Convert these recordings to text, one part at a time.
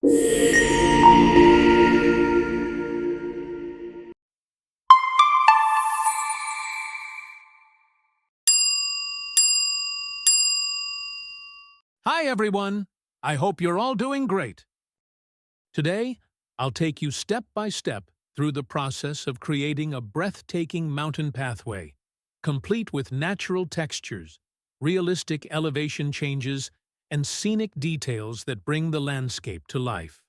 Hi everyone! I hope you're all doing great. Today, I'll take you step by step through the process of creating a breathtaking mountain pathway, complete with natural textures, realistic elevation changes, and scenic details that bring the landscape to life.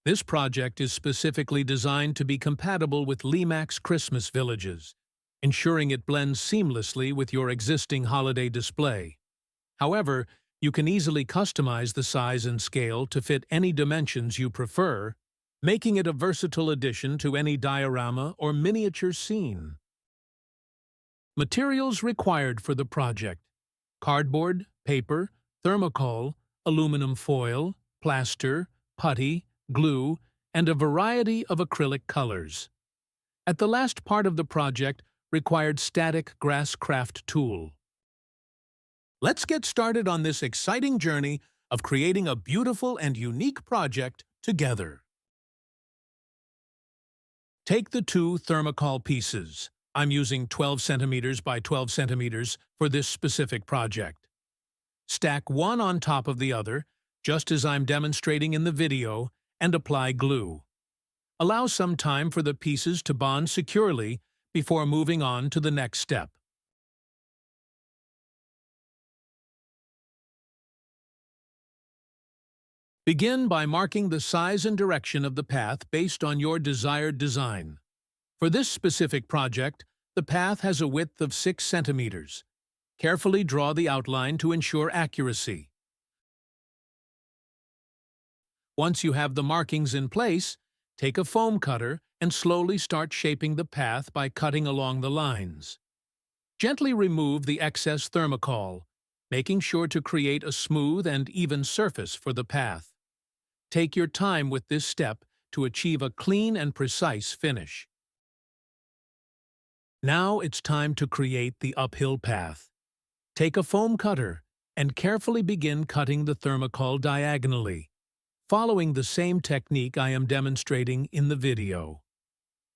This project is specifically designed to be compatible with Limax Christmas villages, ensuring it blends seamlessly with your existing holiday display. However, you can easily customize the size and scale to fit any dimensions you prefer, making it a versatile addition to any diorama or miniature scene. Materials required for the project: cardboard, paper, thermocol, aluminum foil, plaster, putty, glue, and a variety of acrylic colors. At the last part of the project required static grass craft tool. Let's get started on this exciting journey of creating a beautiful and unique project together. Take the two thermocol pieces. I'm using 12 centimeters by 12 centimeters for this specific project. Stack one on top of the other, just as I'm demonstrating in the video, and apply glue. Allow some time for the pieces to bond securely before moving on to the next step. Begin by marking the size and direction of the path based on your desired design. For this specific project, the path has a width of 6 centimeters. Carefully draw the outline to ensure accuracy. Once you have the markings in place, take a foam cutter and slowly start shaping the path by cutting along the lines. Gently remove the excess thermocol, making sure to create a smooth and even surface for the path. Take your time with this step to achieve a clean and precise finish. Now it's time to create the uphill path. Take a foam cutter and carefully begin cutting the thermocol diagonally, following the same technique I am demonstrating in the video.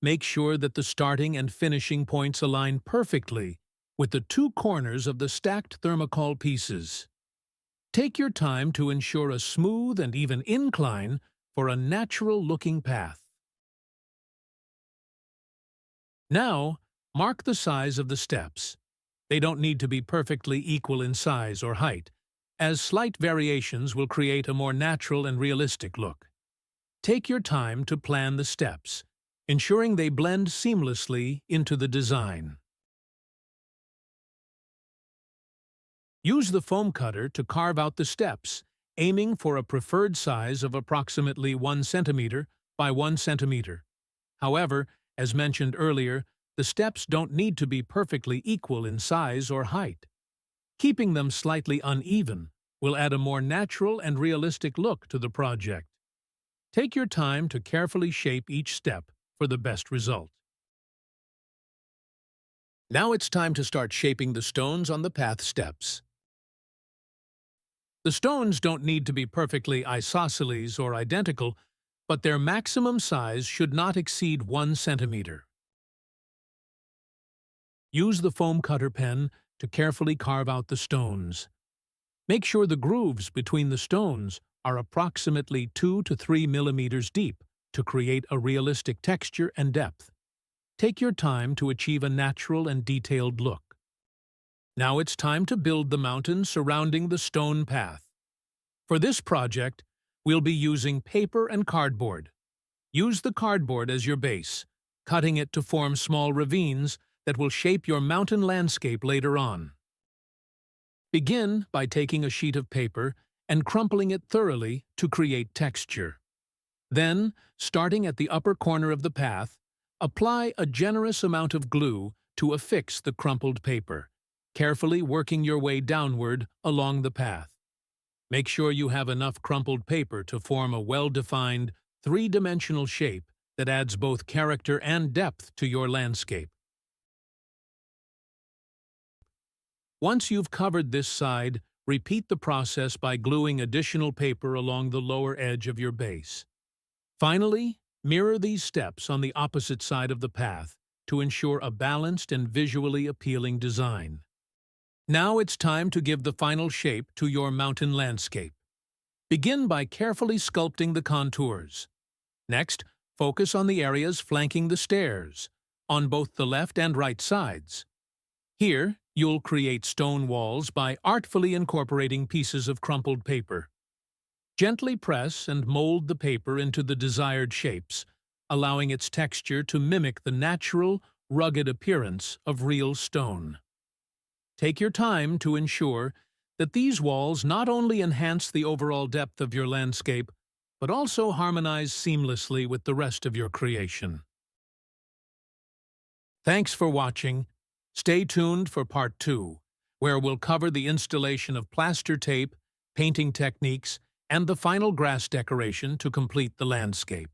Make sure that the starting and finishing points align perfectly with the two corners of the stacked thermocol pieces. Take your time to ensure a smooth and even incline for a natural-looking path. Now, mark the size of the steps. They don't need to be perfectly equal in size or height, as slight variations will create a more natural and realistic look. Take your time to plan the steps, ensuring they blend seamlessly into the design. Use the foam cutter to carve out the steps, aiming for a preferred size of approximately 1 centimeter by 1 centimeter. However, as mentioned earlier, the steps don't need to be perfectly equal in size or height. Keeping them slightly uneven will add a more natural and realistic look to the project. Take your time to carefully shape each step for the best result. Now it's time to start shaping the stones on the path steps. The stones don't need to be perfectly isosceles or identical, but their maximum size should not exceed 1 centimeter. Use the foam cutter pen to carefully carve out the stones. Make sure the grooves between the stones are approximately 2 to 3 millimeters deep to create a realistic texture and depth. Take your time to achieve a natural and detailed look. Now it's time to build the mountain surrounding the stone path. For this project, we'll be using paper and cardboard. Use the cardboard as your base, cutting it to form small ravines that will shape your mountain landscape later on. Begin by taking a sheet of paper and crumpling it thoroughly to create texture. Then, starting at the upper corner of the path, apply a generous amount of glue to affix the crumpled paper, carefully working your way downward along the path. Make sure you have enough crumpled paper to form a well-defined, three-dimensional shape that adds both character and depth to your landscape. Once you've covered this side, Repeat the process by gluing additional paper along the lower edge of your base. Finally, mirror these steps on the opposite side of the path to ensure a balanced and visually appealing design. Now it's time to give the final shape to your mountain landscape. Begin by carefully sculpting the contours. Next, focus on the areas flanking the stairs, on both the left and right sides. Here, you'll create stone walls by artfully incorporating pieces of crumpled paper. Gently press and mold the paper into the desired shapes, allowing its texture to mimic the natural, rugged appearance of real stone. Take your time to ensure that these walls not only enhance the overall depth of your landscape, but also harmonize seamlessly with the rest of your creation. Thanks for watching. Stay tuned for Part 2, where we'll cover the installation of plaster tape, painting techniques, and the final grass decoration to complete the landscape.